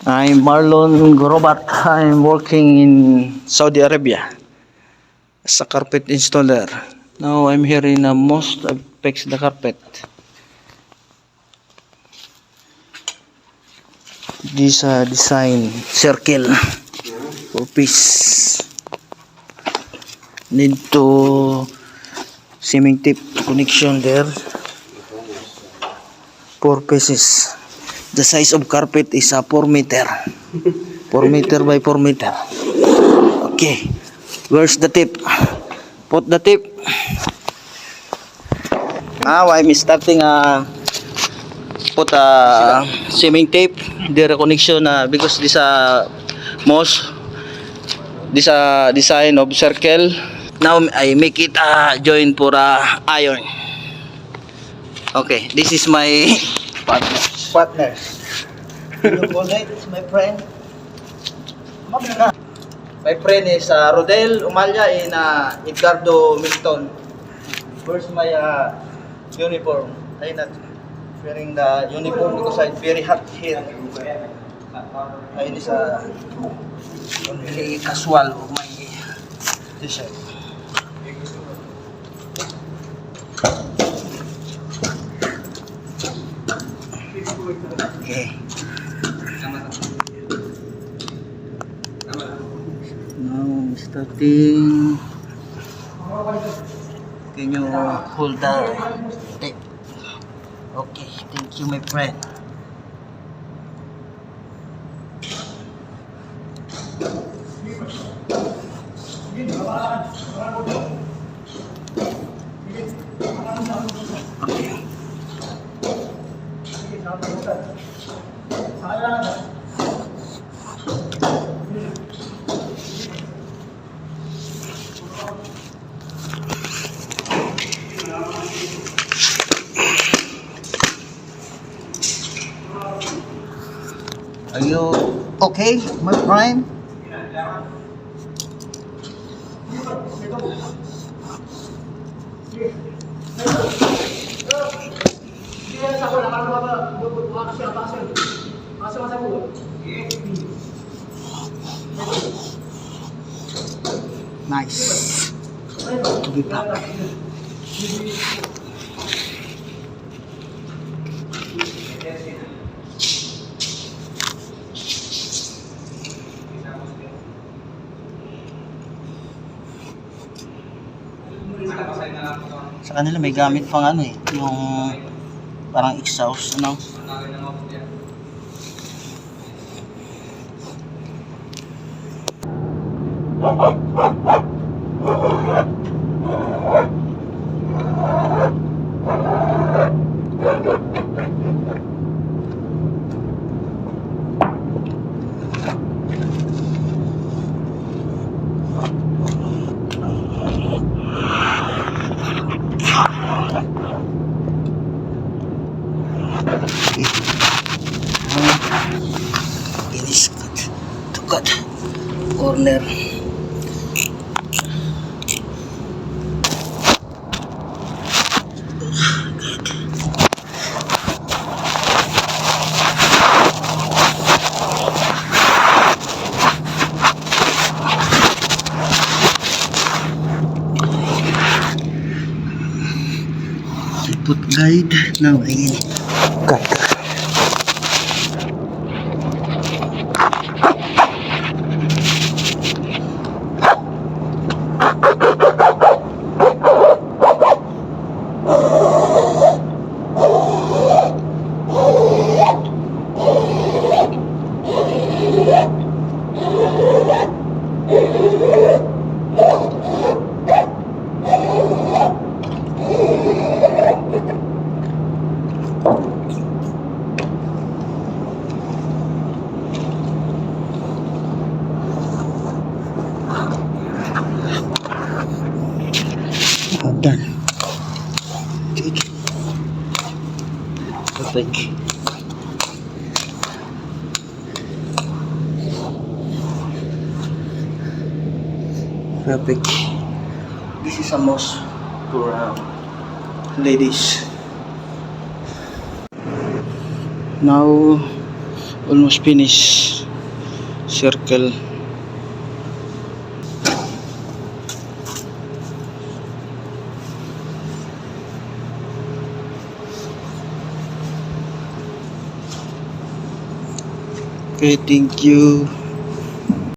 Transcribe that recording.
I'm Marlon Gorobat. I'm working in Saudi Arabia as a carpet installer. Now I'm here in a mosque. I fix the carpet. This design circle for piece. Need to cement tape connection there. 4 pieces. The size of carpet is 4 meter. 4 meter by 4 meter. Okay. Where's the tip? Put the tip. Now I'm starting put cement tape the connection because this moss this design of circle. Now I make it join for iron. Okay, this is my partner. You call it, my friend. My friend is Rodel Umalya in Edgardo Milton. Where's my uniform? I'm not wearing the uniform because it's very hot here. I is only casual of my t-shirt. Okay. Now starting. Can you hold the tape? Okay, thank you, my friend. Okay. Are you okay, my friend? Nice. To be back. Sa kanila may gamit pang yung parang exhaust, Finish to cut corner. Put guide now again. Cut. Done. Okay. Perfect. Perfect. This is a must for ladies. Now Almost finish. Circle. Okay, thank you.